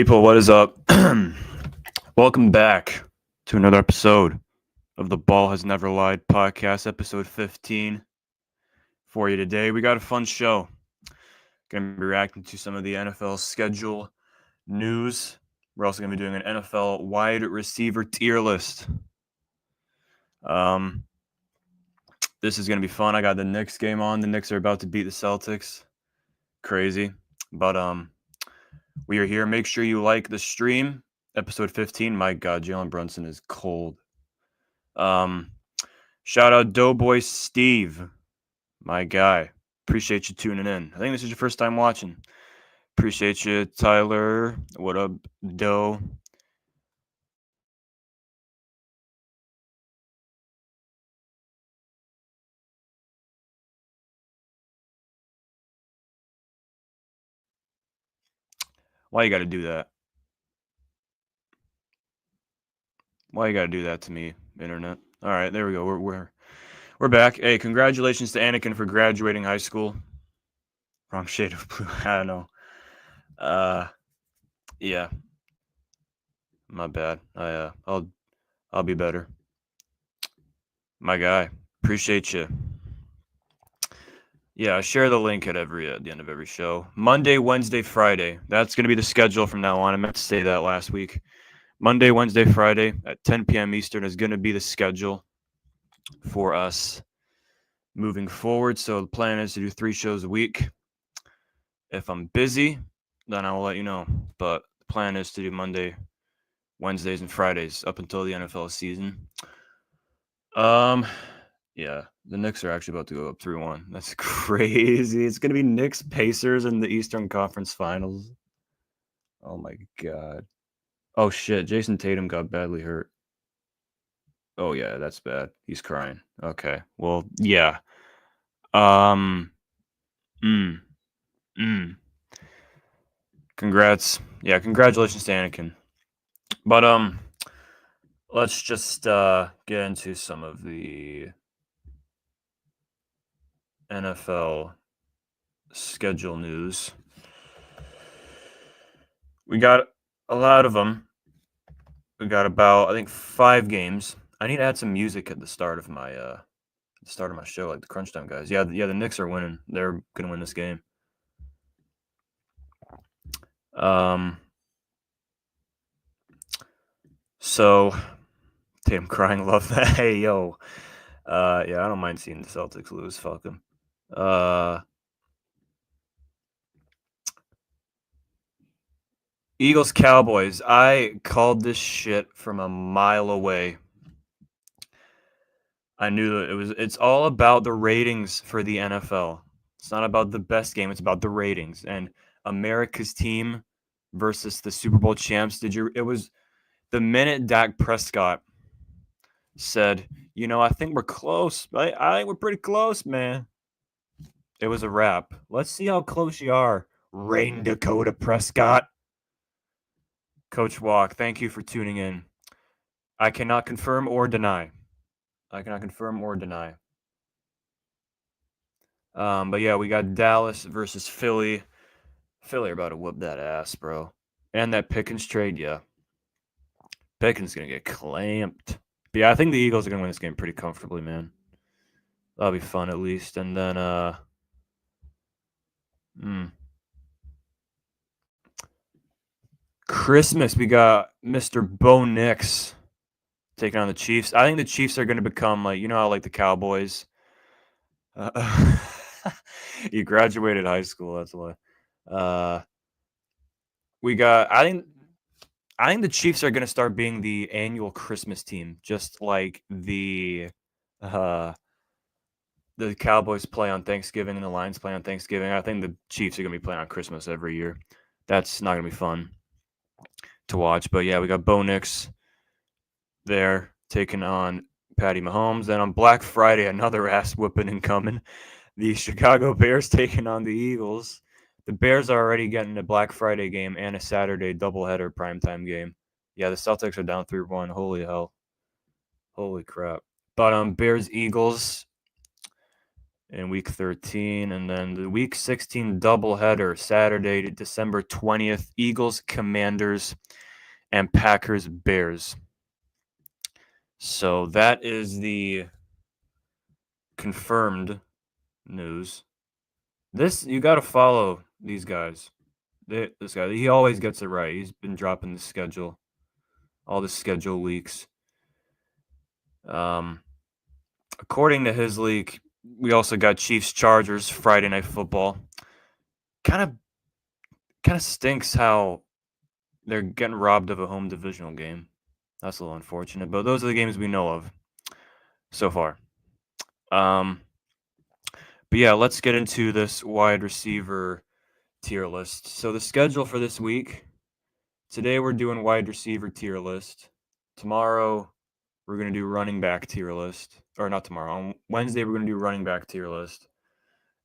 people, what is up? Welcome back to another episode of the Ball Has Never Lied podcast, episode 15 for you today. We got a fun show. Going to be reacting to some of the NFL schedule news. We're also going to be doing an NFL wide receiver tier list. This is going to be fun. I got the Knicks game on. The Knicks are about to beat the Celtics. Crazy. But we are here. Make sure you like the stream. Episode 15. My God, Jalen Brunson is cold. Shout out Doughboy Steve, my guy. Appreciate you tuning in. I think this is your first time watching. Appreciate you, Tyler. What up, Doe? Why you got to do that? Why you got to do that to me, internet? All right, there we go. We're back. Hey, congratulations to Anakin for graduating high school. Wrong shade of blue. I don't know. Yeah. My bad. I'll be better. My guy. Appreciate you. Yeah, share the link at the end of every show. Monday, Wednesday, Friday. That's going to be the schedule from now on. I meant to say that last week. Monday, Wednesday, Friday at 10 p.m. Eastern is going to be the schedule for us moving forward. So the plan is to do 3 shows a week. If I'm busy, then I will let you know. But the plan is to do Monday, Wednesdays, and Fridays up until the NFL season. Yeah, the Knicks are actually about to go up 3-1. That's crazy. It's going to be Knicks Pacers in the Eastern Conference Finals. Oh my God. Oh shit, Jason Tatum got badly hurt. Oh yeah, that's bad. He's crying. Okay. Well, yeah. Congrats. Yeah, congratulations to Anakin. But let's just get into some of the NFL schedule news. We got a lot of them. We got about, I think, 5 games. I need to add some music at the start of my show, like the Crunch Time guys. Yeah, the Knicks are winning. They're gonna win this game. So Tatum crying, love that. Hey yo. Yeah, I don't mind seeing the Celtics lose. Fuck them. Eagles Cowboys. I called this shit from a mile away. I knew that it's all about the ratings for the NFL. It's not about the best game, it's about the ratings. And America's team versus the Super Bowl champs. It was the minute Dak Prescott said, I think we're close. I think we're pretty close, man. It was a wrap. Let's see how close you are, Rain Dakota Prescott. Coach Walk, thank you for tuning in. I cannot confirm or deny. But yeah, we got Dallas versus Philly. Philly are about to whoop that ass, bro. And that Pickens trade, yeah. Pickens going to get clamped. But yeah, I think the Eagles are going to win this game pretty comfortably, man. That'll be fun at least. And then, Christmas, we got Mr. Bo Nix taking on the Chiefs. I think the Chiefs are going to become like, how like the Cowboys. You graduated high school, that's why. I think the Chiefs are going to start being the annual Christmas team, just like the Cowboys play on Thanksgiving and the Lions play on Thanksgiving. I think the Chiefs are going to be playing on Christmas every year. That's not going to be fun to watch. But yeah, we got Bo Nix there taking on Patty Mahomes. Then on Black Friday, another ass whooping incoming. The Chicago Bears taking on the Eagles. The Bears are already getting a Black Friday game and a Saturday doubleheader primetime game. Yeah, the Celtics are down 3-1. Holy hell. Holy crap. But Bears Eagles. in week 13. And then the week 16 doubleheader, Saturday, December 20th, Eagles, Commanders, and Packers, Bears. So that is the confirmed news. You got to follow these guys. This guy, he always gets it right. He's been dropping the schedule, all the schedule leaks. According to his leak, we also got Chiefs Chargers Friday Night Football. Kind of stinks how they're getting robbed of a home divisional game. That's a little unfortunate, but those are the games we know of so far. But yeah, let's get into this wide receiver tier list. So the schedule for this week, today we're doing wide receiver tier list. Tomorrow we're going to do running back tier list. Or not tomorrow. On Wednesday we're going to do running back tier list.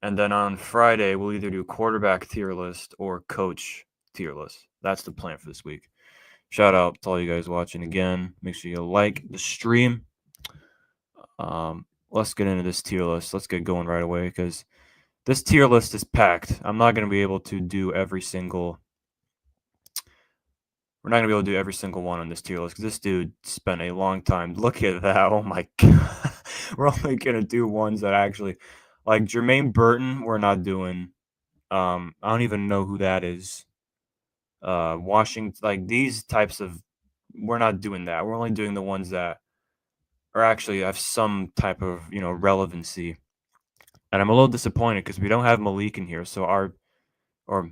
And then on Friday we'll either do quarterback tier list or coach tier list. That's the plan for this week. Shout out to all you guys watching again. Make sure you like the stream. Let's get into this tier list. Let's get going right away because this tier list is packed. I'm not going to be able to do every single. We're not going to be able to do every single one on this tier list because this dude spent a long time. Look at that. Oh my God. We're only going to do ones that actually, like Jermaine Burton, we're not doing. I don't even know who that is. Washington, like these types of, we're not doing that. We're only doing the ones that are actually have some type of, relevancy. And I'm a little disappointed because we don't have Malik in here. So or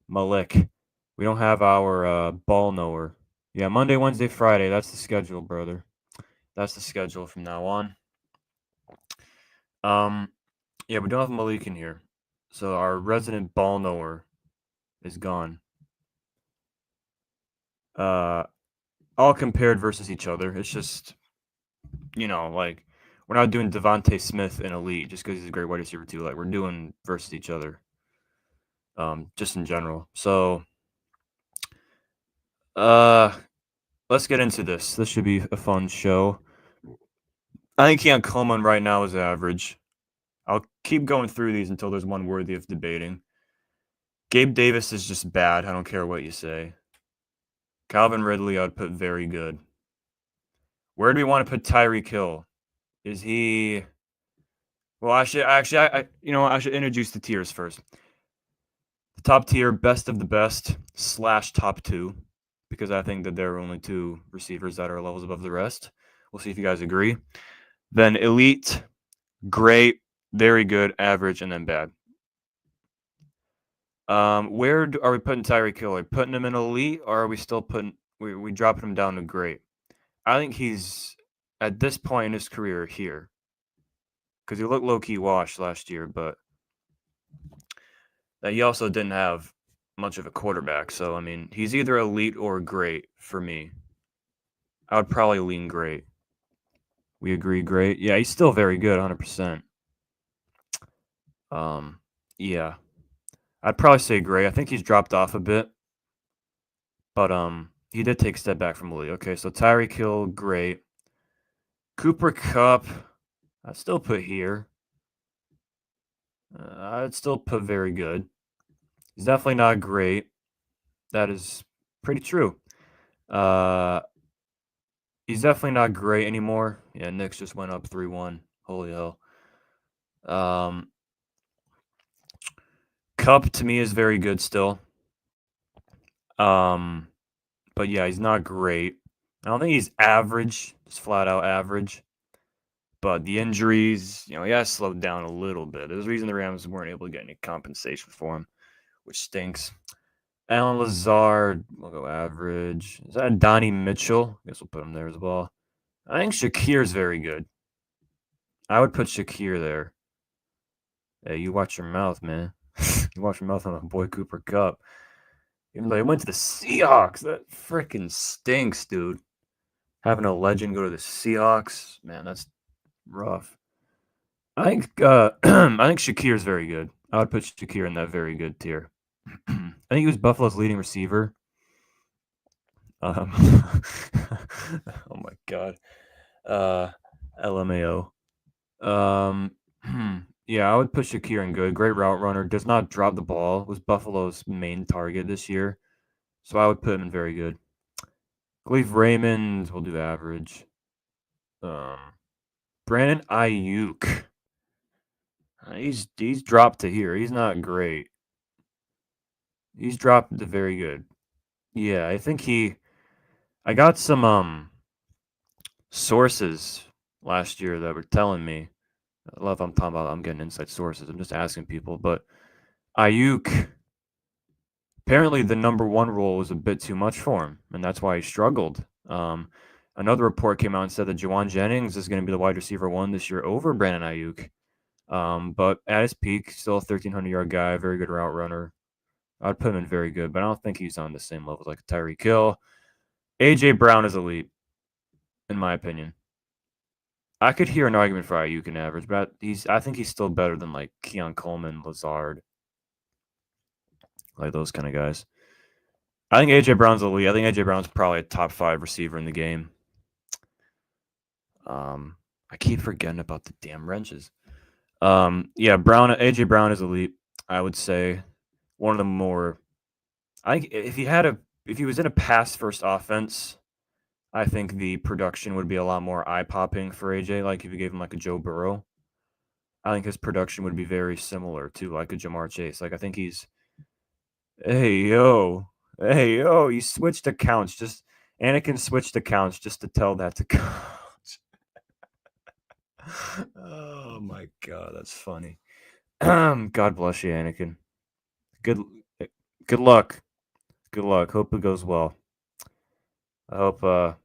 Malik, we don't have our ball knower. Yeah, Monday, Wednesday, Friday. That's the schedule, brother. That's the schedule from now on. Yeah, we don't have Malik in here. So our resident ball knower is gone. All compared versus each other. It's just, like we're not doing Devontae Smith in elite just because he's a great wide receiver too. Like we're doing versus each other. Just in general. So, let's get into this. This should be a fun show. I think Keon Coleman right now is average. I'll keep going through these until there's one worthy of debating. Gabe Davis is just bad. I don't care what you say. Calvin Ridley, I'd put very good. Where do we want to put Tyreek Hill? Is he? Well, I should introduce the tiers first. The top tier, best of the best / top two, because I think that there are only two receivers that are levels above the rest. We'll see if you guys agree. Then elite, great, very good, average, and then bad. Where are we putting Tyreek Hill? Are we putting him in elite, or are we still we dropping him down to great? I think he's at this point in his career here because he looked low-key washed last year, but he also didn't have much of a quarterback. So, I mean, he's either elite or great for me. I would probably lean great. We agree, great. Yeah, he's still very good, 100%. Yeah. I'd probably say great. I think he's dropped off a bit. But he did take a step back from elite. Okay, so Tyreek Hill, great. Cooper Kupp, I'd still put here. I'd still put very good. He's definitely not great. That is pretty true. He's definitely not great anymore. Yeah, Knicks just went up 3-1. Holy hell. Kupp to me is very good still. But yeah, he's not great. I don't think he's average, just flat out average. But the injuries, he has slowed down a little bit. There's a reason the Rams weren't able to get any compensation for him, which stinks. Allen Lazard, we'll go average. Is that Donnie Mitchell? I guess we'll put him there as well. I think Shakir's very good. I would put Shakir there. Hey, you watch your mouth, man. You watch your mouth on my boy Cooper Kupp. Even though he went to the Seahawks, that freaking stinks, dude. Having a legend go to the Seahawks, man, that's rough. I think Shakir is very good. I would put Shakir in that very good tier. I think he was Buffalo's leading receiver. Oh my god. LMAO. Yeah, I would put Shakir in good. Great route runner. Does not drop the ball. Was Buffalo's main target this year. So I would put him in very good. Khalif Raymond, we'll do average. Um, Brandon Ayuk. He's dropped to here. He's not great. He's dropped to very good. Yeah, I think I got some sources last year that were telling me. I love I'm talking about I'm getting inside sources. I'm just asking people, but Ayuk apparently the number one role was a bit too much for him, and that's why he struggled. Another report came out and said that Juwan Jennings is going to be the wide receiver one this year over Brandon Ayuk. But at his peak, still a 1,300-yard guy, very good route runner. I'd put him in very good, but I don't think he's on the same level like Tyreek Hill. AJ Brown is elite, in my opinion. I could hear an argument for Ayuk in average, but I think he's still better than like Keon Coleman, Lazard, like those kind of guys. I think AJ Brown's elite. I think AJ Brown's probably a top 5 receiver in the game. I keep forgetting about the damn wrenches. Yeah, AJ Brown is elite. I would say one of the more. I think if he was in a pass first offense, I think the production would be a lot more eye popping for AJ. Like if you gave him like a Joe Burrow, I think his production would be very similar to like a Jamar Chase. Like I think he's hey yo, hey yo, he switched accounts. Just Anakin switched accounts just to tell that to coach. Oh my god, that's funny. God bless you, Anakin. Good, good luck. Good luck. Hope it goes well. I hope.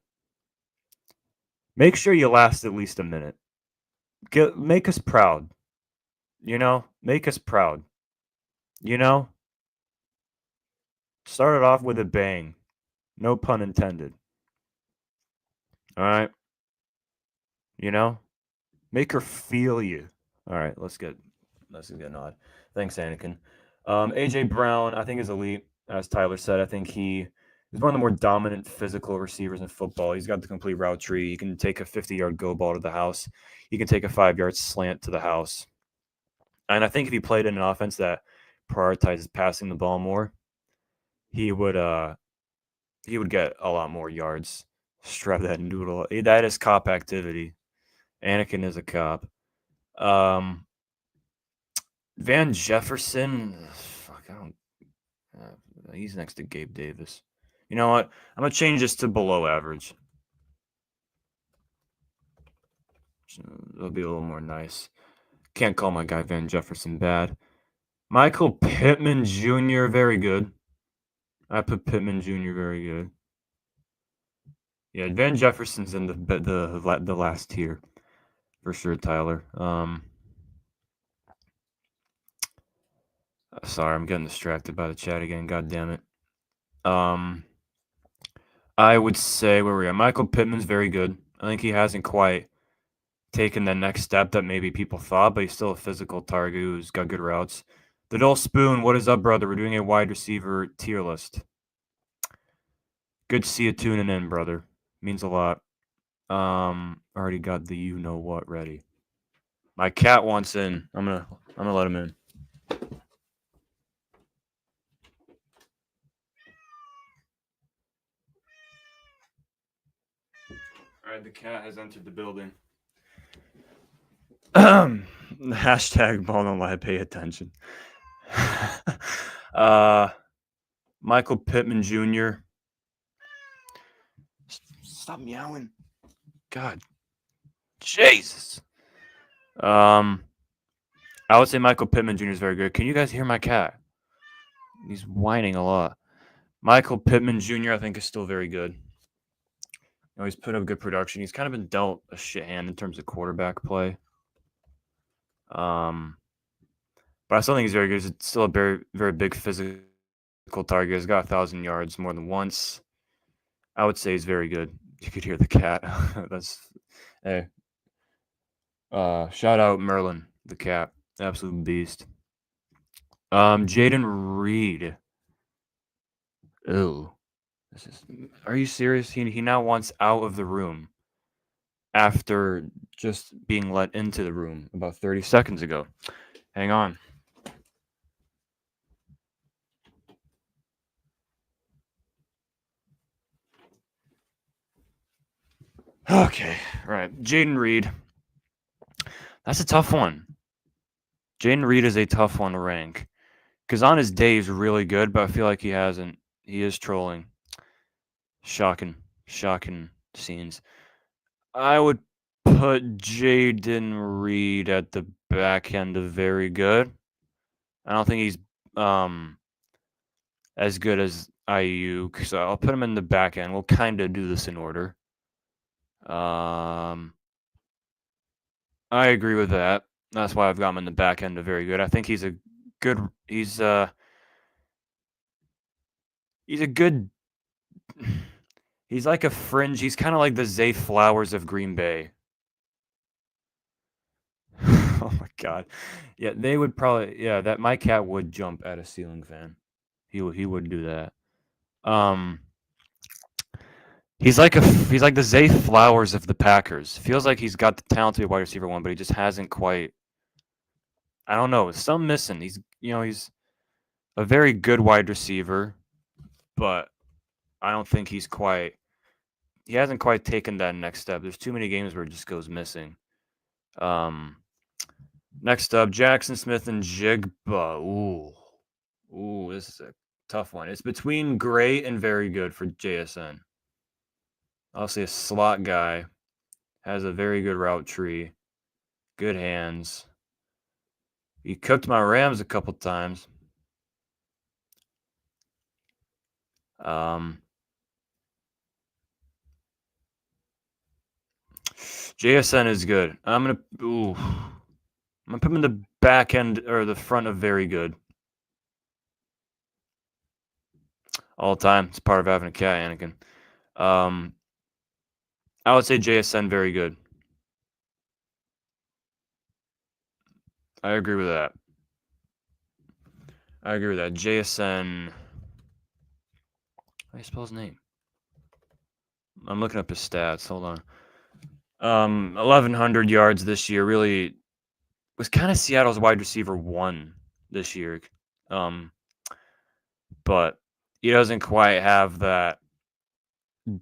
Make sure you last at least a minute. Make us proud. Make us proud. You know, start it off with a bang. No pun intended. All right. You know, make her feel you. All right. Let's get a nod. Thanks, Anakin. AJ Brown, I think is elite. As Tyler said, I think he is one of the more dominant physical receivers in football. He's got the complete route tree. He can take a 50-yard go ball to the house. He can take a 5-yard slant to the house. And I think if he played in an offense that prioritizes passing the ball more, he would get a lot more yards. Strap that noodle. That is cop activity. Anakin is a cop. Van Jefferson, fuck, I don't. He's next to Gabe Davis. You know what? I'm gonna change this to below average. It'll be a little more nice. Can't call my guy Van Jefferson bad. Michael Pittman Jr. very good. I put Pittman Jr. very good. Yeah, Van Jefferson's in the last tier for sure, Tyler. Sorry, I'm getting distracted by the chat again. God damn it. I would say where we are. Michael Pittman's very good. I think he hasn't quite taken the next step that maybe people thought, but he's still a physical target who's got good routes. The Dole Spoon, what is up, brother? We're doing a wide receiver tier list. Good to see you tuning in, brother. Means a lot. Already got the you know what ready. My cat wants in. I'm gonna let him in. All right, the cat has entered the building. Hashtag ball don't lie, pay attention. Michael Pittman Jr. Stop meowing. God. Jesus. I would say Michael Pittman Jr. is very good. Can you guys hear my cat? He's whining a lot. Michael Pittman Jr. I think is still very good. He's put up good production. He's kind of been dealt a shit hand in terms of quarterback play. But I still think he's very good. He's still a very, very big physical target. He's got 1,000 yards more than once. I would say he's very good. You could hear the cat. That's hey. Shout out Merlin, the cat. Absolute beast. Jaden Reed. Ew. Are you serious? He now wants out of the room after just being let into the room about 30 seconds ago. Hang on. Okay, right. Jaden Reed. That's a tough one. Jaden Reed is a tough one to rank because on his day he's really good, but I feel like he hasn't. He is trolling. Shocking scenes. I would put Jaden Reed at the back end of very good. I don't think he's as good as Ayuk, so I'll put him in the back end. We'll kind of do this in order. I agree with that. That's why I've got him in the back end of very good. I think he's a good. He's a good. He's like a fringe. He's kind of like the Zay Flowers of Green Bay. Oh my god. Yeah, they would probably. Yeah, that my cat would jump at a ceiling fan. He would do that. He's like the Zay Flowers of the Packers. Feels like he's got the talent to be a wide receiver one, but he just hasn't quite. I don't know. Some missing. He's a very good wide receiver, but I don't think he hasn't quite taken that next step. There's too many games where it just goes missing. Next up, Jackson Smith and Jigba. Ooh, this is a tough one. It's between great and very good for JSN. Obviously, a slot guy, has a very good route tree, good hands. He cooked my Rams a couple times. JSN is good. I'm gonna put him in the back end or the front of very good. All the time. It's part of having a cat, Anakin. I would say JSN very good. I agree with that. JSN. How do you spell his name? I'm looking up his stats. Hold on. 1,100 yards this year. Really was kind of Seattle's wide receiver one this year. But he doesn't quite have that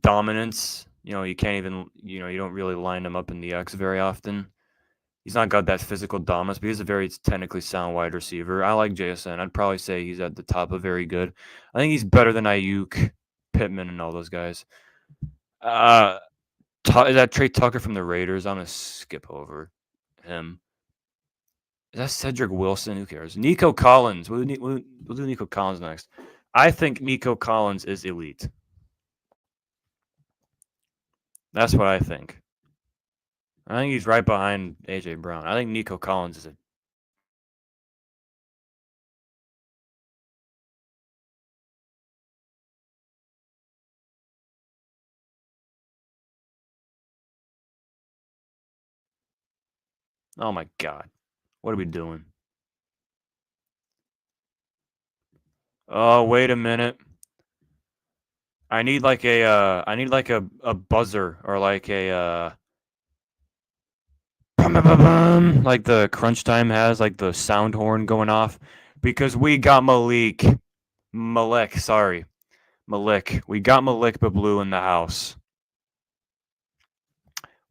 dominance. You can't even, you don't really line him up in the X very often. He's not got that physical dominance, but he's a very technically sound wide receiver. I like JSN. I'd probably say he's at the top of very good. I think he's better than Ayuk, Pittman, and all those guys. Is that Trey Tucker from the Raiders? I'm going to skip over him. Is that Cedric Wilson? Who cares? Nico Collins. We'll do Nico Collins next. I think Nico Collins is elite. That's what I think. I think he's right behind A.J. Brown. I think Nico Collins is Oh my god. What are we doing? Oh, wait a minute. I need like a buzzer or like a like the Crunch Time has like the sound horn going off because we got Malik. Sorry. Malik. We got Malik Bablu in the house.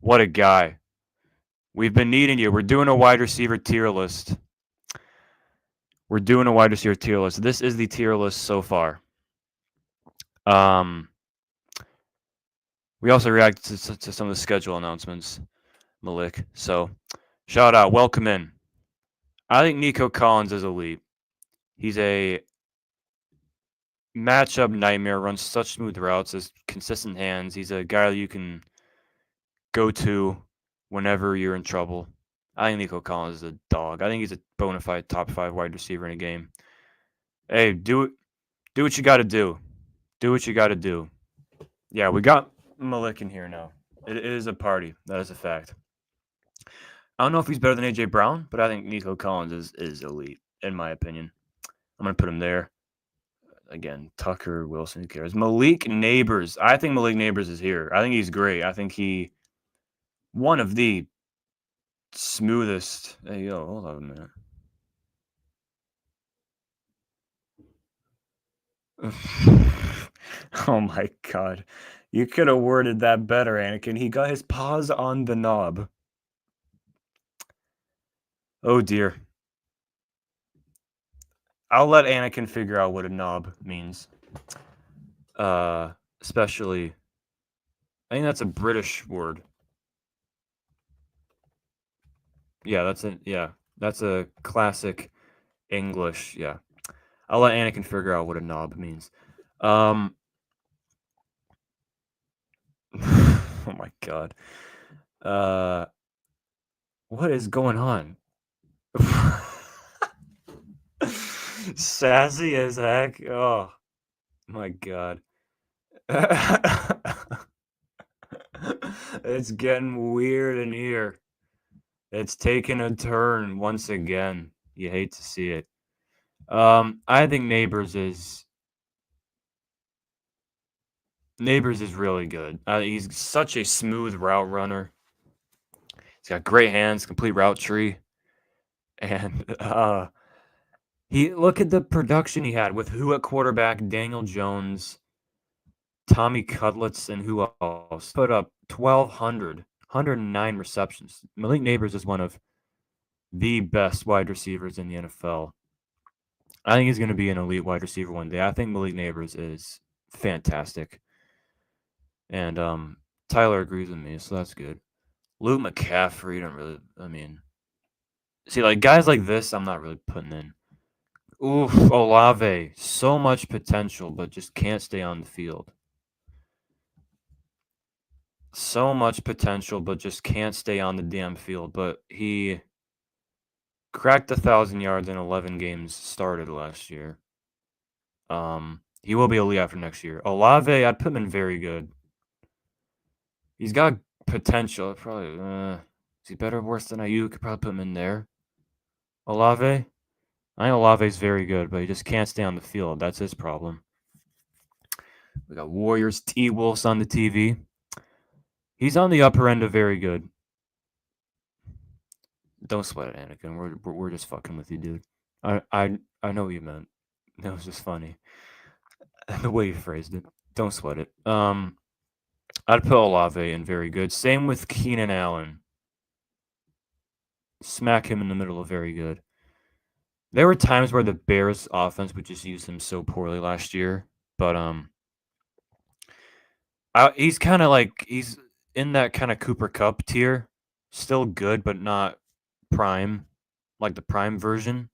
What a guy. We've been needing you. We're doing a wide receiver tier list. This is the tier list so far. We also reacted to some of the schedule announcements, Malik. So, shout out. Welcome in. I think Nico Collins is elite. He's a matchup nightmare, runs such smooth routes, has consistent hands. He's a guy that you can go to whenever you're in trouble. I think Nico Collins is a dog. I think he's a bona fide top 5 wide receiver in a game. Hey, do what you got to do. Do what you got to do. Yeah, we got Malik in here now. It is a party. That is a fact. I don't know if he's better than A.J. Brown, but I think Nico Collins is elite, in my opinion. I'm going to put him there. Again, Tucker, Wilson, who cares? Malik Neighbors. I think Malik Neighbors is here. I think he's great. I think one of the smoothest. Hey, yo, hold on a minute. Oh my god. You could have worded that better, Anakin. He got his paws on the knob. Oh dear. I'll let Anakin figure out what a knob means. Especially, I think that's a British word. Yeah, that's a classic English. Yeah, I'll let Anakin figure out what a knob means. Um, oh my god. Uh, what is going on? Sassy as heck. Oh my god. It's getting weird in here. It's taking a turn once again. You hate to see it. I think Neighbors is really good. He's such a smooth route runner. He's got great hands, complete route tree, and he look at the production he had with who at quarterback, Daniel Jones, Tommy Cutlets, and who else put up 1,209 receptions. Malik Neighbors is one of the best wide receivers in the NFL. I think he's going to be an elite wide receiver one day. I think Malik Neighbors is fantastic, and Tyler agrees with me, so that's good. Luke McCaffrey, don't really. I mean, see, like guys like this, I'm not really putting in. Oof, Olave, so much potential, but just can't stay on the field. So much potential, but just can't stay on the damn field. But he cracked 1,000 yards in 11 games started last year. He will be elite after next year. Olave, I'd put him in very good. He's got potential. Probably. Is he better or worse than Ayuk? Could probably put him in there. Olave. I think Olave's very good, but he just can't stay on the field. That's his problem. We got Warriors T Wolves on the TV. He's on the upper end of very good. Don't sweat it, Anakin. We're just fucking with you, dude. I know what you meant. That was just funny. The way you phrased it. Don't sweat it. I'd put Olave in very good. Same with Keenan Allen. Smack him in the middle of very good. There were times where the Bears offense would just use him so poorly last year, but he's kind of like he's in that kind of Cooper Cup tier. Still good, but not prime, like the prime version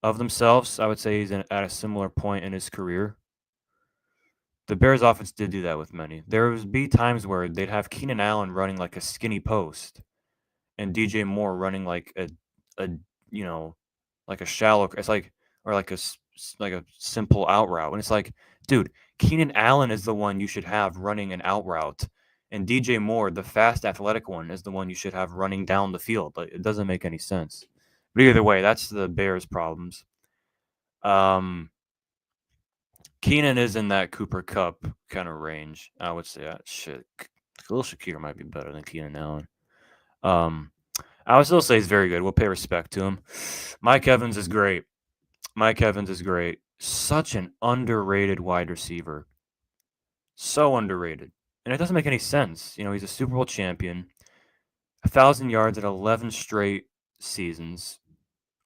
of themselves. I would say he's at a similar point in his career. The Bears offense did do that with many. There would be times where they'd have Keenan Allen running like a skinny post and DJ Moore running like a you know, like a shallow it's like or like a simple out route. And it's like, dude, Keenan Allen is the one you should have running an out route. And DJ Moore, the fast athletic one, is the one you should have running down the field. Like, it doesn't make any sense. But either way, that's the Bears' problems. Keenan is in that Cooper Cup kind of range. I would say, shit, Khalil Shakir might be better than Keenan Allen. I would still say he's very good. We'll pay respect to him. Mike Evans is great. Such an underrated wide receiver. So underrated. And it doesn't make any sense. You know, he's a Super Bowl champion, 1,000 yards at 11 straight seasons,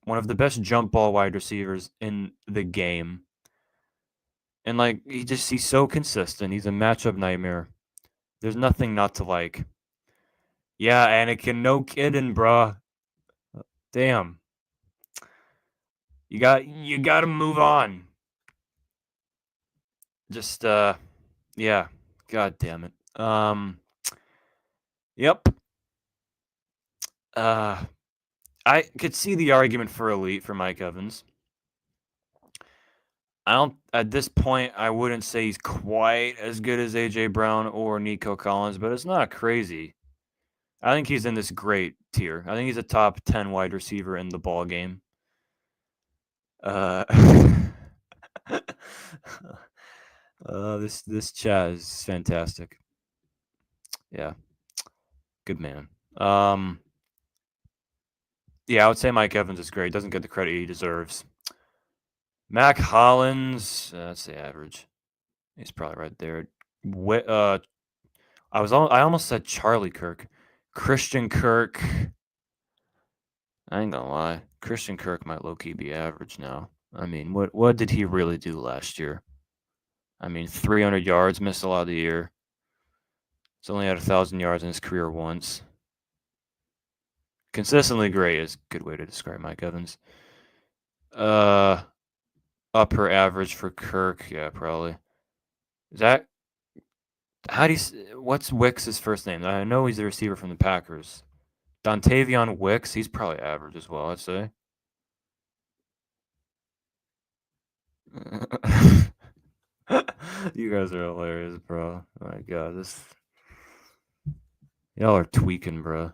one of the best jump ball wide receivers in the game. And like he's so consistent. He's a matchup nightmare. There's nothing not to like. Yeah, Anakin, no kidding, bruh. Damn. You got to move on. Just yeah. God damn it. Yep. I could see the argument for elite for Mike Evans. I don't at this point I wouldn't say he's quite as good as AJ Brown or Nico Collins, but it's not crazy. I think he's in this great tier. I think he's a top 10 wide receiver in the ball game. This chat is fantastic. Yeah. Good man. Yeah, I would say Mike Evans is great. Doesn't get the credit he deserves. Mac Hollins, that's the average. He's probably right there. I almost said Charlie Kirk. Christian Kirk. I ain't gonna lie. Christian Kirk might low-key be average now. I mean, what did he really do last year? I mean, 300 yards, missed a lot of the year. He's only had 1,000 yards in his career once. Consistently great is a good way to describe Mike Evans. Upper average for Kirk, yeah, probably. Is that what's Wicks' first name? I know he's the receiver from the Packers. Dontavion Wicks, he's probably average as well, I'd say. You guys are hilarious, bro. Oh my god, y'all are tweaking, bro.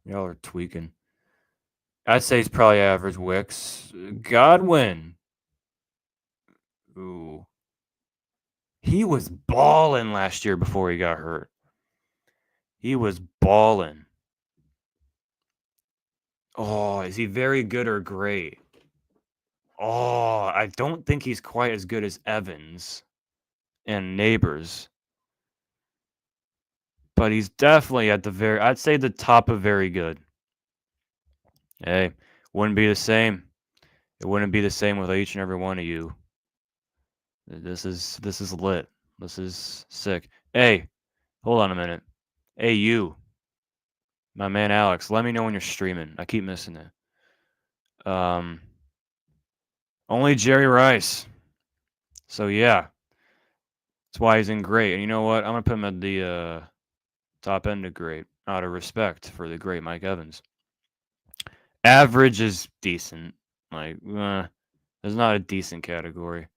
Y'all are tweaking. I'd say he's probably average. Wicks, Godwin. Ooh, he was balling last year before he got hurt. He was balling. Oh, is he very good or great? Oh, I don't think he's quite as good as Evans and Neighbors, but he's definitely at I'd say the top of very good. Hey, wouldn't be the same. It wouldn't be the same with each and every one of you. This is lit. This is sick. Hey, hold on a minute. Hey, you, my man Alex, let me know when you're streaming. I keep missing it. Only Jerry Rice. So yeah, that's why he's in great. And you know what? I'm gonna put him at the top end of great, out of respect for the great Mike Evans. Average is decent. Like, there's not a decent category.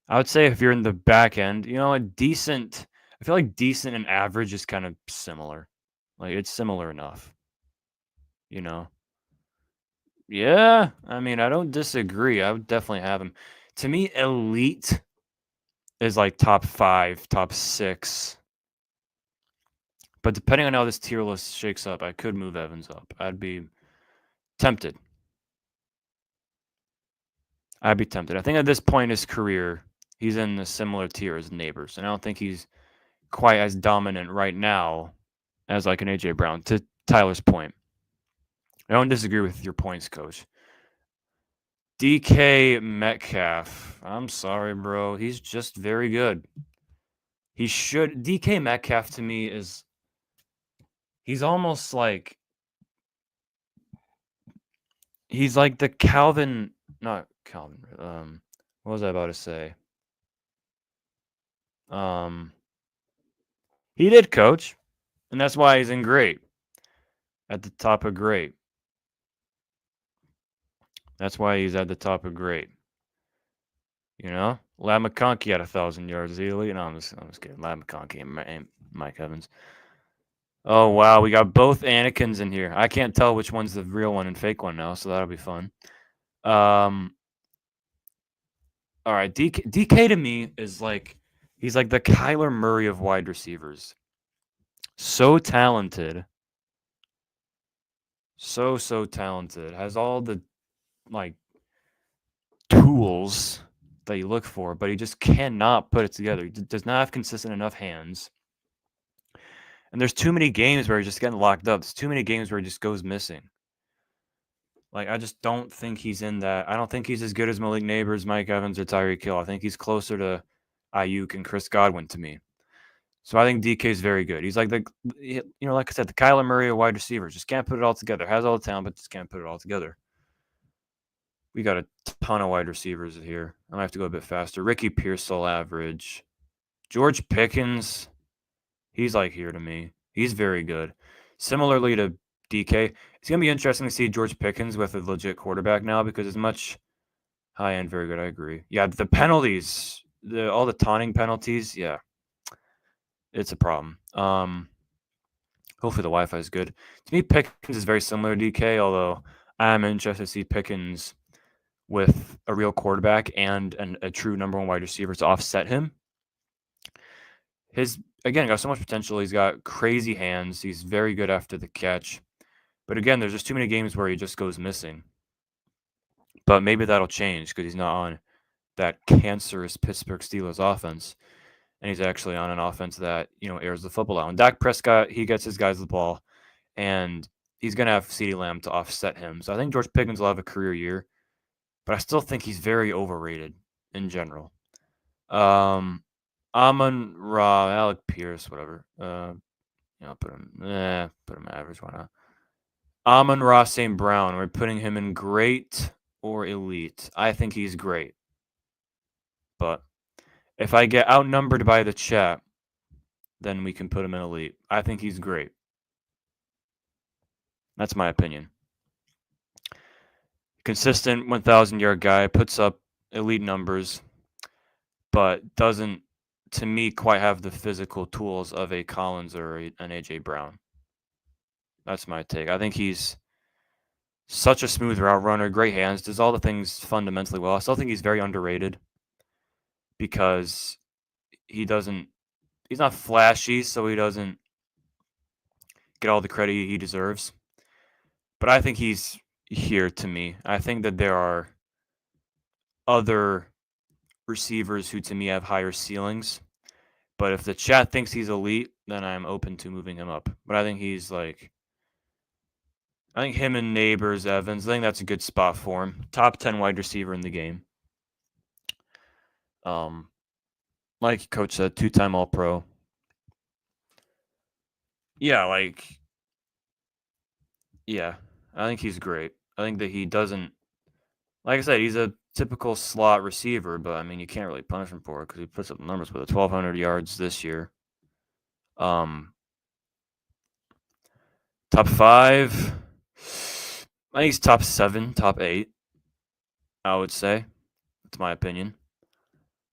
I would say if you're in the back end, a decent. I feel like decent and average is kind of similar. Like, it's similar enough. Yeah, I mean, I don't disagree. I would definitely have him. To me, elite is like top 5, top 6. But depending on how this tier list shakes up, I could move Evans up. I'd be tempted. I think at this point in his career, he's in a similar tier as Neighbors, and I don't think he's quite as dominant right now as like an A.J. Brown. To Tyler's point, I don't disagree with your points, Coach. DK Metcalf. I'm sorry, bro. He's just very good. DK Metcalf to me he's almost like, he's like the not Calvin. What was I about to say? He did coach, and that's why he's in great. At the top of great. That's why he's at the top of great. Ladd McConkey had 1,000 yards. Is he elite? No, I'm just kidding. Ladd McConkey and Mike Evans. Oh wow, we got both Anakins in here. I can't tell which one's the real one and fake one now, so that'll be fun. All right, DK to me is like, he's like the Kyler Murray of wide receivers. So talented. So talented. Has all the like tools that you look for, but he just cannot put it together. He does not have consistent enough hands. And there's too many games where he's just getting locked up. There's too many games where he just goes missing. Like, I just don't think he's in that. I don't think he's as good as Malik Neighbors, Mike Evans, or Tyreek Hill. I think he's closer to Ayuk and Chris Godwin to me. So I think DK is very good. He's like like I said, the Kyler Murray of wide receivers. Just can't put it all together. Has all the talent, but just can't put it all together. We got a ton of wide receivers here. I might have to go a bit faster. Ricky Pearsall average. George Pickens, he's like here to me. He's very good. Similarly to DK, it's going to be interesting to see George Pickens with a legit quarterback now, because as much high end, very good. I agree. Yeah, the penalties, all the taunting penalties, yeah, it's a problem. Hopefully the Wi-Fi is good. To me, Pickens is very similar to DK, although I am interested to see Pickens with a real quarterback and a true number one wide receiver to offset him. Again, got so much potential. He's got crazy hands. He's very good after the catch. But again, there's just too many games where he just goes missing. But maybe that'll change because he's not on that cancerous Pittsburgh Steelers offense, and he's actually on an offense that airs the football out. And Dak Prescott, he gets his guys the ball, and he's gonna have CeeDee Lamb to offset him. So I think George Pickens will have a career year, but I still think he's very overrated in general. Amon-Ra, Alec Pierce, whatever. Put him average. Why not? Amon-Ra St. Brown. We're putting him in great or elite. I think he's great. But if I get outnumbered by the chat, then we can put him in elite. I think he's great. That's my opinion. Consistent 1,000-yard guy, puts up elite numbers, but doesn't, to me, quite have the physical tools of a Collins or an A.J. Brown. That's my take. I think he's such a smooth route runner, great hands, does all the things fundamentally well. I still think he's very underrated because he's not flashy, so he doesn't get all the credit he deserves. But I think he's here to me. I think that there are other receivers who to me have higher ceilings. But if the chat thinks he's elite, then I'm open to moving him up. But I think him and Neighbors, Evans, I think that's a good spot for him. Top 10 wide receiver in the game. Like Coach said, 2-time All-Pro. Yeah, I think he's great. I think that he doesn't, like I said, he's a typical slot receiver, but I mean, you can't really punish him for it because he puts up numbers with 1,200 yards this year. Top 5. I think he's top 7, top 8. I would say. That's my opinion.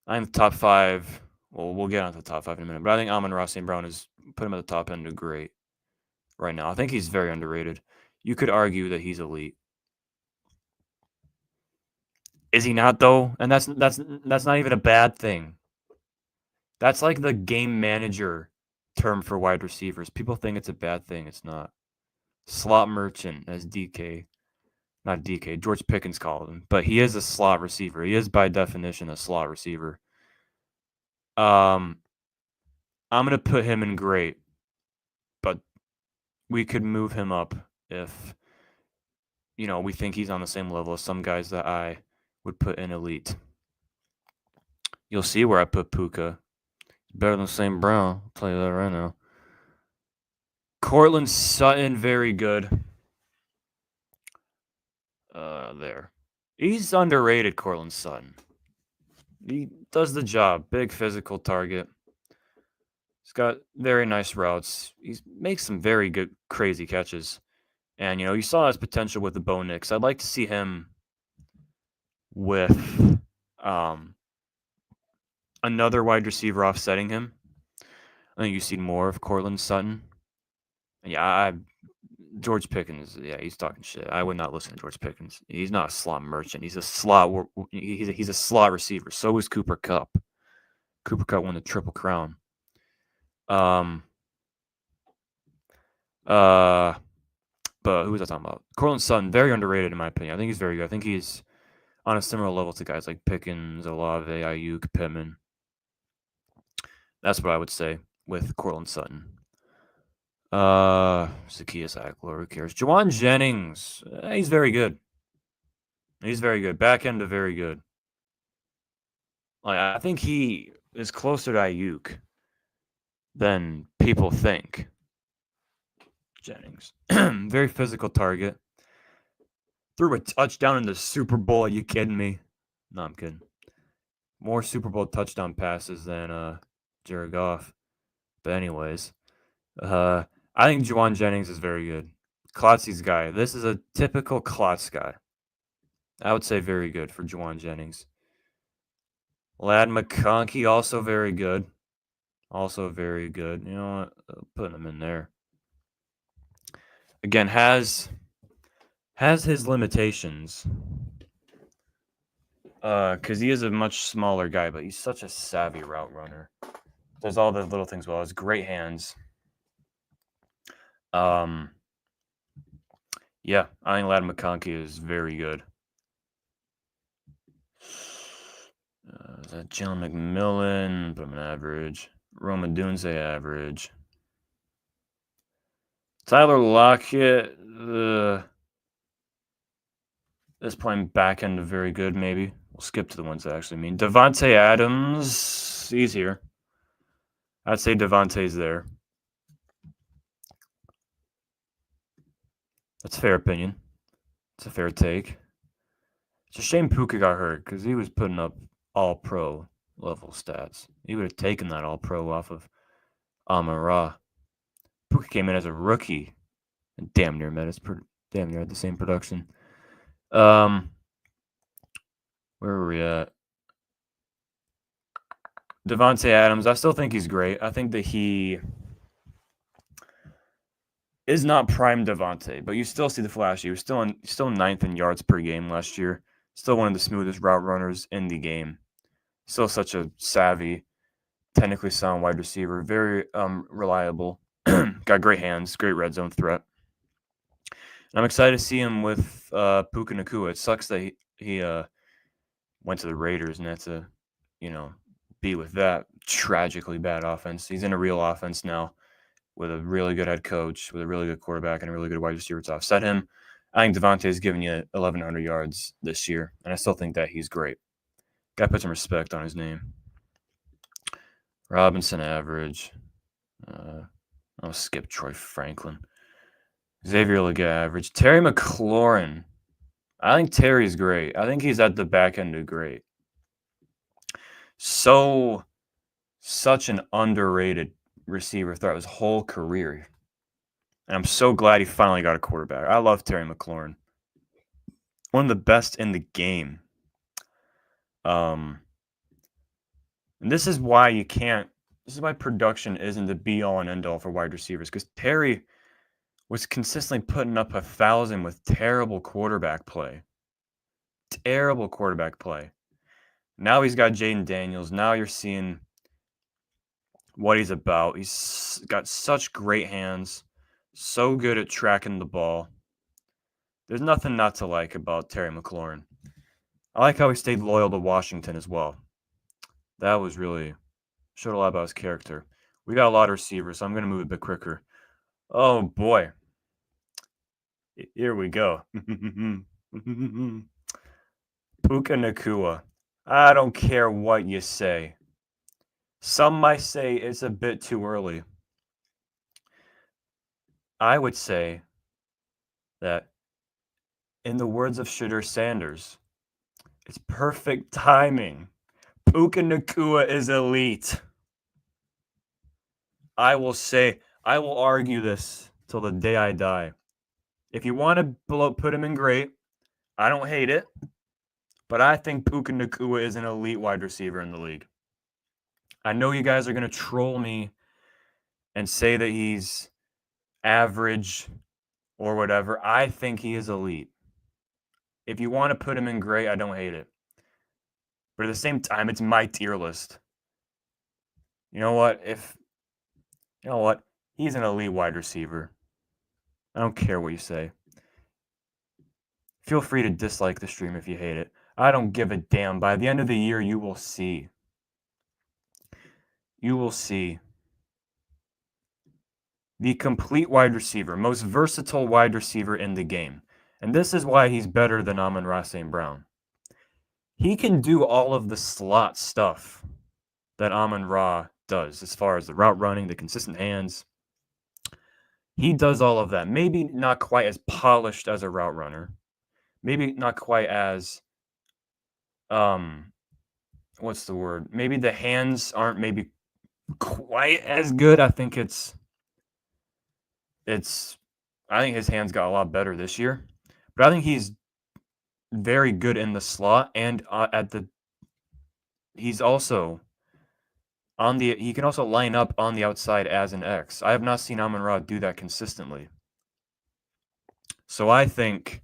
I think the top 5. Well, we'll get onto the top 5 in a minute, but I think Amon-Ra St. Brown is put him at the top end of great right now. I think he's very underrated. You could argue that he's elite. Is he not though? And that's not even a bad thing. That's like the game manager term for wide receivers. People think it's a bad thing. It's not. Slot merchant, as George Pickens called him, but he is a slot receiver. He is by definition a slot receiver. I'm gonna put him in great, but we could move him up if we think he's on the same level as some guys that I would put in elite. You'll see where I put Puka. Better than St. Brown. I'll tell you that right now. Courtland Sutton, very good. There. He's underrated, Courtland Sutton. He does the job. Big physical target. He's got very nice routes. He makes some very good, crazy catches. And, you saw his potential with the Bo Nix. I'd like to see him with another wide receiver offsetting him. I think you see more of Courtland Sutton. Yeah, George Pickens. Yeah, he's talking shit. I would not listen to George Pickens. He's not a slot merchant. He's a slot. He's a slot receiver. So is Cooper Kupp. Cooper Kupp won the Triple Crown. But who was I talking about? Courtland Sutton, very underrated in my opinion. I think he's very good. I think he's on a similar level to guys like Pickens, Olave, Ayuk, Pittman. That's what I would say with Courtland Sutton. Zacchaeus Ekeler, who cares? Jauan Jennings, he's very good. He's very good. Back end of very good. I think he is closer to Ayuk than people think. Jennings, very physical target. Threw a touchdown in the Super Bowl. Are you kidding me? No, I'm kidding. More Super Bowl touchdown passes than Jared Goff. But anyways, I think Jauan Jennings is very good. Klotzy's guy. This is a typical Klotz guy. I would say very good for Jauan Jennings. Ladd McConkey, also very good. Also very good. You know what? Putting him in there. Again, has his limitations. Because he is a much smaller guy, but he's such a savvy route runner. Does all the little things well. Has great hands. Yeah, I think Ladd McConkey is very good. Is that Jalen McMillan? Put him in average. Rome Odunze average. Tyler Lockett is playing back end of very good, maybe. We'll skip to the ones that actually mean. Devontae Adams, he's here. I'd say Devontae's there. That's a fair opinion. It's a fair take. It's a shame Puka got hurt because he was putting up all-pro level stats. He would have taken that all-pro off of Amon-Ra. Puka came in as a rookie and damn near had the same production. Where were we at? Devontae Adams, I still think he's great. I think that he is not prime Devontae, but you still see the flash. He was still ninth in yards per game last year. Still one of the smoothest route runners in the game. Still such a savvy, technically sound wide receiver. Very reliable. Got great hands. Great red zone threat. And I'm excited to see him with Puka Nacua. It sucks that he went to the Raiders and had to, be with that tragically bad offense. He's in a real offense now with a really good head coach, with a really good quarterback, and a really good wide receiver to offset him. I think Devontae's given you 1,100 yards this year, and I still think that he's great. Got to put some respect on his name. Robinson average. I'll skip Troy Franklin. Xavier Legette average. Terry McLaurin. I think Terry's great. I think he's at the back end of great. Such an underrated receiver throughout his whole career. And I'm so glad he finally got a quarterback. I love Terry McLaurin. One of the best in the game. And this is why production isn't the be-all and end-all for wide receivers, because Terry was consistently putting up 1,000 with terrible quarterback play. Terrible quarterback play. Now he's got Jaden Daniels. Now you're seeing what he's about. He's got such great hands, so good at tracking the ball. There's nothing not to like about Terry McLaurin. I like how he stayed loyal to Washington as well. That was really showed a lot about his character. We got a lot of receivers, so I'm going to move a bit quicker. Oh, boy. Here we go. Puka Nacua. I don't care what you say. Some might say it's a bit too early. I would say that, in the words of Shedeur Sanders, it's perfect timing. Puka Nacua is elite. I will argue this till the day I die. If you want to put him in great, I don't hate it. But I think Puka Nacua is an elite wide receiver in the league. I know you guys are going to troll me and say that he's average or whatever. I think he is elite. If you want to put him in great, I don't hate it. But at the same time, it's my tier list. You know what? He's an elite wide receiver. I don't care what you say. Feel free to dislike the stream if you hate it. I don't give a damn. By the end of the year, you will see. You will see. The complete wide receiver, most versatile wide receiver in the game. And this is why he's better than Amon-Ra St. Brown. He can do all of the slot stuff that Amon-Ra does, as far as the route running, the consistent hands. He does all of that. Maybe not quite as polished as a route runner. Maybe not quite as, what's the word? Maybe the hands aren't maybe quite as good. I think I think his hands got a lot better this year. But I think he's very good in the slot, and he's also he can also line up on the outside as an X. I have not seen Amon-Ra do that consistently. So I think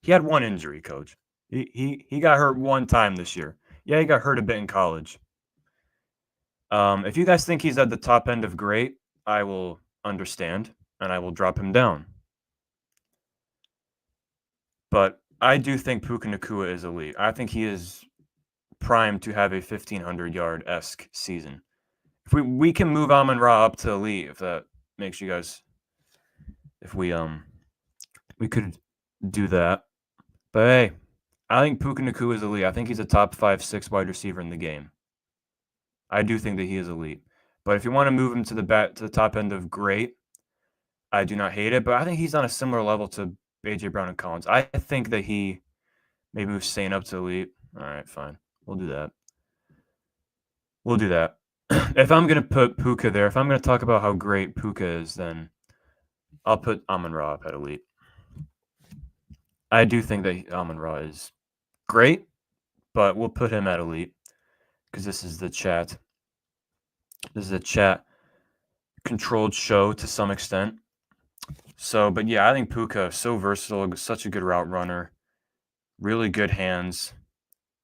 he had one injury, Coach. He got hurt one time this year. Yeah, he got hurt a bit in college. If you guys think he's at the top end of great, I will understand, and I will drop him down. But I do think Puka Nacua is elite. I think he is primed to have a 1,500-yard-esque season. If we can move Amon Ra up to elite, if that makes you guys, if we could do that. But hey, I think Puka Nacua is elite. I think he's a top 5-6 wide receiver in the game. I do think that he is elite. But if you want to move him to the top end of great, I do not hate it. But I think he's on a similar level to AJ Brown and Collins. I think that he maybe moves Saint up to elite. All right, fine. We'll do that. We'll do that. If I'm gonna put Puka there, if I'm gonna talk about how great Puka is, then I'll put Amon Ra up at elite. I do think that Amon Ra is great, but we'll put him at elite because this is the chat. This is a chat controlled show to some extent. So, but yeah, I think Puka so versatile, such a good route runner, really good hands.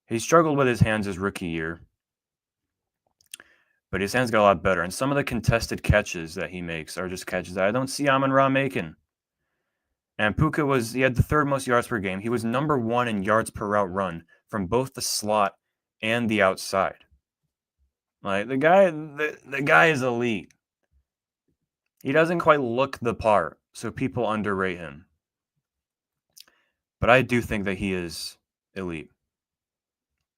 He struggled with his hands his rookie year, but his hands got a lot better. And some of the contested catches that he makes are just catches that I don't see Amon Ra making. And Puka he had the third most yards per game. He was number 1 in yards per route run from both the slot and the outside. Like the guy is elite. He doesn't quite look the part, so people underrate him. But I do think that he is elite.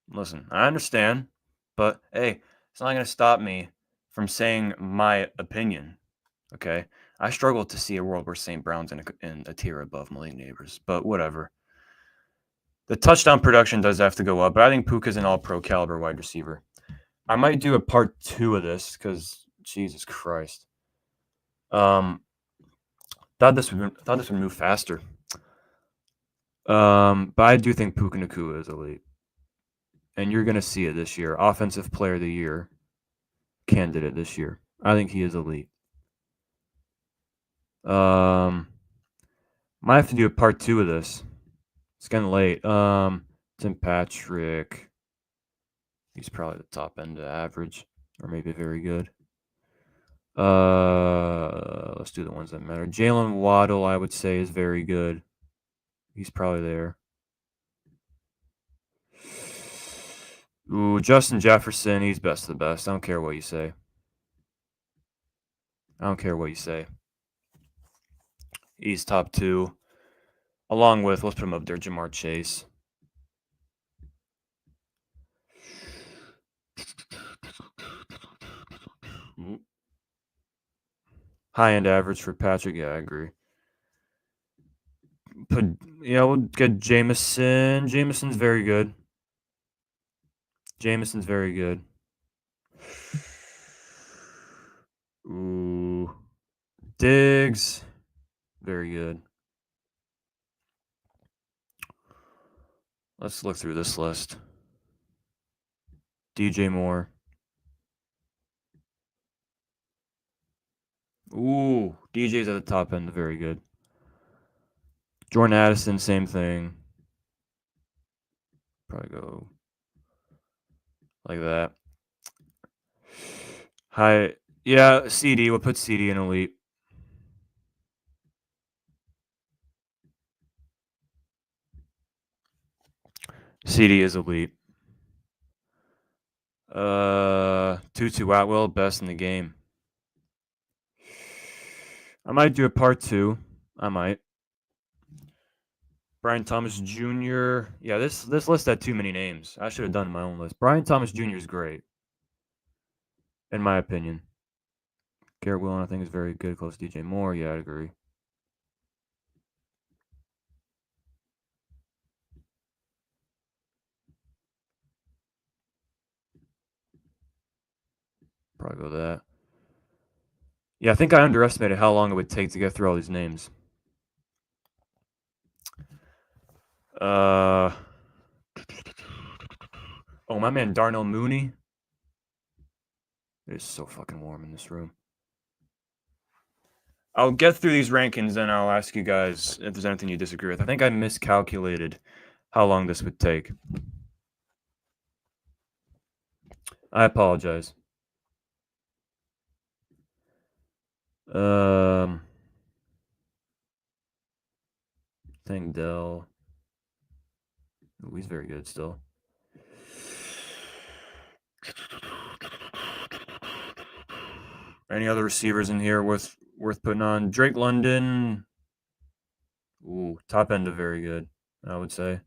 Listen, I understand, but hey, it's not going to stop me from saying my opinion. Okay, I struggle to see a world where St. Brown's in a tier above Malik Neighbors, but whatever. The touchdown production does have to go up, but I think Puka's an all-pro caliber wide receiver. I might do a part 2 of this because Jesus Christ. Thought this would move faster. But I do think Puka Nacua is elite, and you're gonna see it this year. Offensive Player of the Year candidate this year. I think he is elite. Might have to do a part 2 of this. It's getting late. Tim Patrick. He's probably the top end of average, or maybe very good. Let's do the ones that matter. Jalen Waddle, I would say, is very good. He's probably there. Ooh, Justin Jefferson, he's best of the best. I don't care what you say. He's top 2. Along with, let's put him up there, Jamar Chase. High-end average for Patrick. Yeah, I agree. We'll get Jameson. Jameson's very good. Ooh. Diggs. Very good. Let's look through this list. DJ Moore. Ooh, DJ's at the top end. Very good. Jordan Addison, same thing. Probably go like that. Yeah, CD. We'll put CD in elite. CD is elite. Tutu Atwell, best in the game. I might do a part 2. I might. Brian Thomas Jr. Yeah, this list had too many names. I should have done my own list. Brian Thomas Jr. is great, in my opinion. Garrett Wilson, I think, is very good. Close to DJ Moore. Yeah, I'd agree. Probably go that. Yeah, I think I underestimated how long it would take to get through all these names. Oh, my man Darnell Mooney. It is so fucking warm in this room. I'll get through these rankings and I'll ask you guys if there's anything you disagree with. I think I miscalculated how long this would take. I apologize. Tank Dell. Ooh, he's very good still. Any other receivers in here worth putting on? Drake London. Ooh, top end of very good, I would say.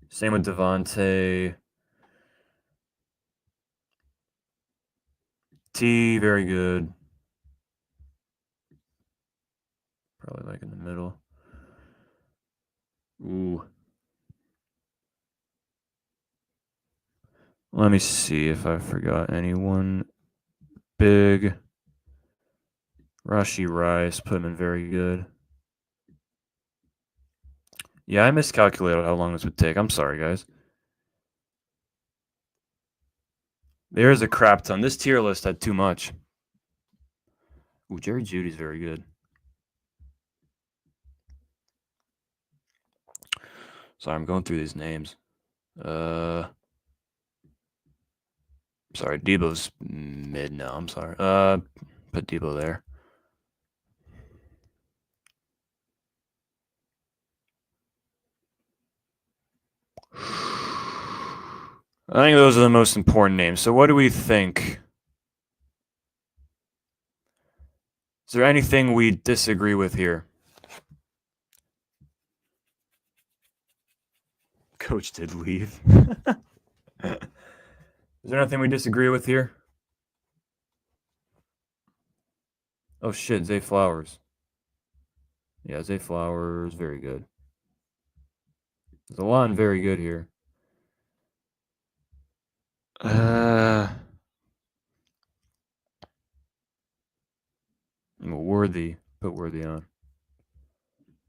Same with Devontae. T, very good. Probably like in the middle. Ooh. Let me see if I forgot anyone big. Rashee Rice, put him in very good. Yeah, I miscalculated how long this would take. I'm sorry, guys. There's a crap ton. This tier list had too much. Ooh, Jerry Jeudy's very good. Sorry, I'm going through these names. Sorry, Debo's mid now. I'm sorry. Put Debo there. I think those are the most important names. So what do we think? Is there anything we disagree with here? Coach did leave. Is there anything we disagree with here? Oh shit, Zay Flowers. Yeah, Zay Flowers, very good. There's a lot very good here. Worthy. Put Worthy on.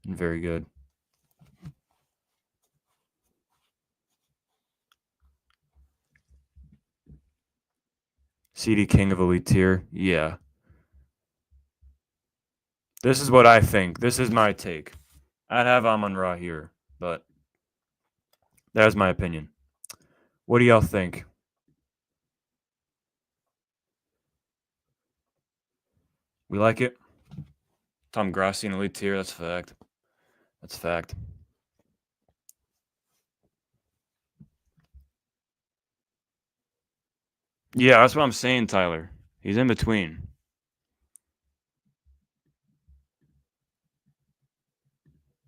Very good. CD King of Elite Tier. Yeah. This is what I think. This is my take. I'd have Amon-Ra here, but that's my opinion. What do y'all think? We like it? Tom Grassi in Elite Tier. That's fact. That's fact. Yeah, that's what I'm saying, Tyler. He's in between.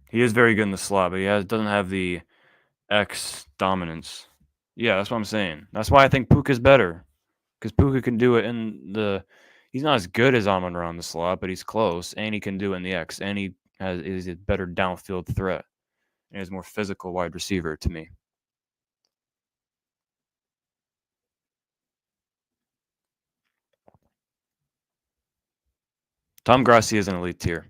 He is very good in the slot, but he doesn't have the X dominance. Yeah, that's what I'm saying. That's why I think Puka's better. Because Puka can do it in the. He's not as good as Amon-Ra in the slot, but he's close, and he can do it in the X, and he is a better downfield threat, and is more physical wide receiver to me. Tom Grassi is an elite tier.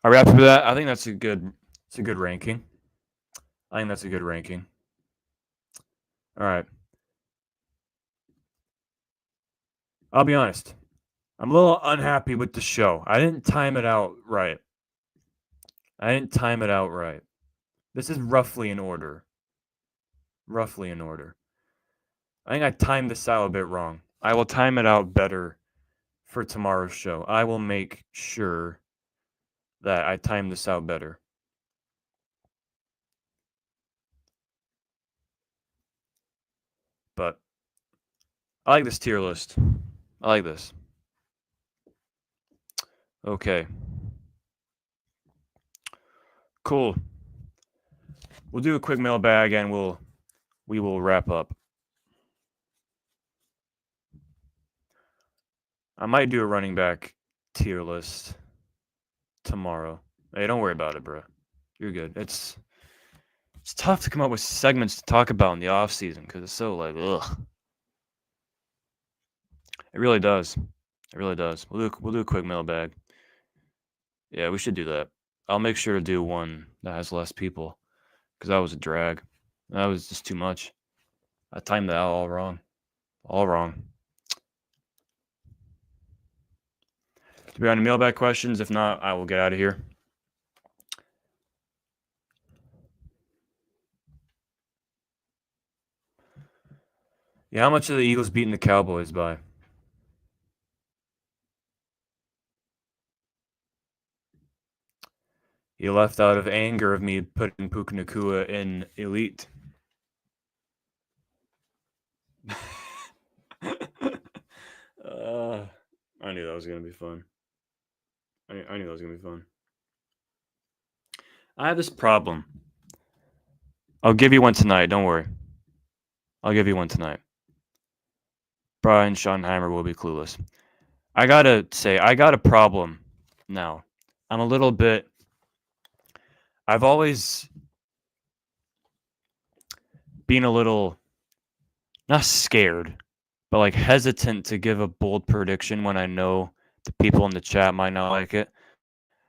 Are we happy with that? I think that's a good. It's a good ranking. I think that's a good ranking. All right. I'll be honest. I'm a little unhappy with the show. I didn't time it out right. This is roughly in order. Roughly in order. I think I timed this out a bit wrong. I will time it out better for tomorrow's show. I will make sure that I time this out better. But I like this tier list. I like this. Okay. Cool. We'll do a quick mailbag and we will wrap up. I might do a running back tier list tomorrow. Hey, don't worry about it, bro. You're good. It's tough to come up with segments to talk about in the off season because it's so like ugh. It really does. It really does. We'll do a quick mailbag. Yeah, we should do that. I'll make sure to do one that has less people because that was a drag. That was just too much. I timed that all wrong. All wrong. Do we have any mailbag questions? If not, I will get out of here. Yeah, how much are the Eagles beating the Cowboys by? He left out of anger of me putting Puka Nacua in elite. I knew that was gonna be fun. I knew that was gonna be fun. I have this problem. I'll give you one tonight. Don't worry. I'll give you one tonight. Brian Schottenheimer will be clueless. I gotta say, I got a problem now. I'm a little bit. I've always been a little, not scared, but like hesitant to give a bold prediction when I know the people in the chat might not like it.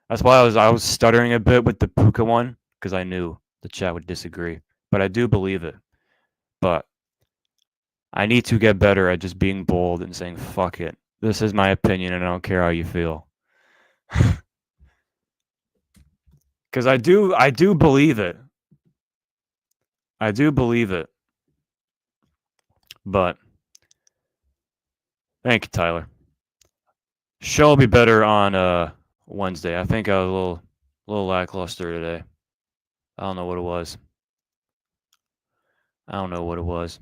That's why I was stuttering a bit with the Puka one, because I knew the chat would disagree. But I do believe it. But I need to get better at just being bold and saying fuck it. This is my opinion and I don't care how you feel. Cuz I do believe it. I do believe it. But thank you, Tyler. Show will be better on Wednesday. I think I was a little lackluster today. I don't know what it was. I don't know what it was.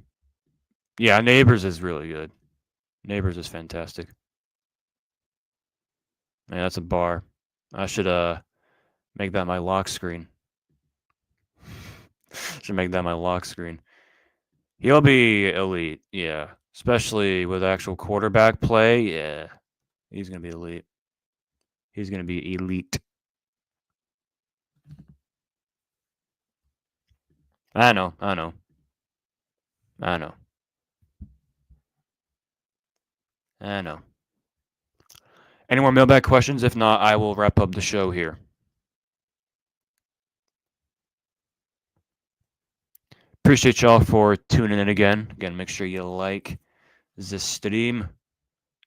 Yeah, Neighbors is really good. Neighbors is fantastic. Man, that's a bar. I should make that my lock screen. Should make that my lock screen. He'll be elite, yeah. Especially with actual quarterback play, yeah. He's gonna be elite. He's gonna be elite. I know. Any more mailbag questions? If not, I will wrap up the show here. Appreciate y'all for tuning in again. Again, make sure you like the stream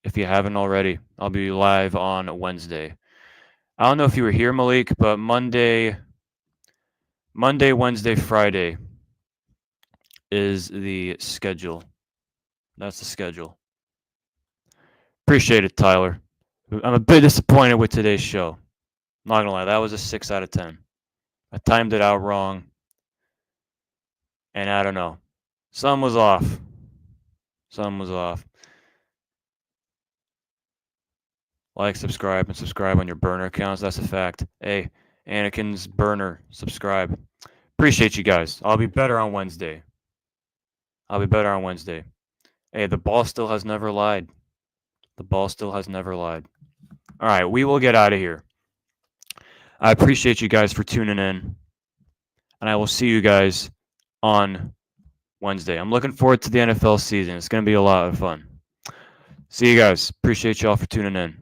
if you haven't already. I'll be live on Wednesday. I don't know if you were here, Malik, but Monday, Wednesday, Friday is the schedule. That's the schedule. Appreciate it, Tyler. I'm a bit disappointed with today's show. Not gonna lie, that was a 6 out of 10. I timed it out wrong. And I don't know. Something was off. Like, subscribe, and subscribe on your burner accounts. That's a fact. Hey, Anakin's burner, subscribe. Appreciate you guys. I'll be better on Wednesday. Hey, the ball still has never lied. All right, we will get out of here. I appreciate you guys for tuning in. And I will see you guys on Wednesday. I'm looking forward to the NFL season. It's going to be a lot of fun. See you guys. Appreciate y'all for tuning in.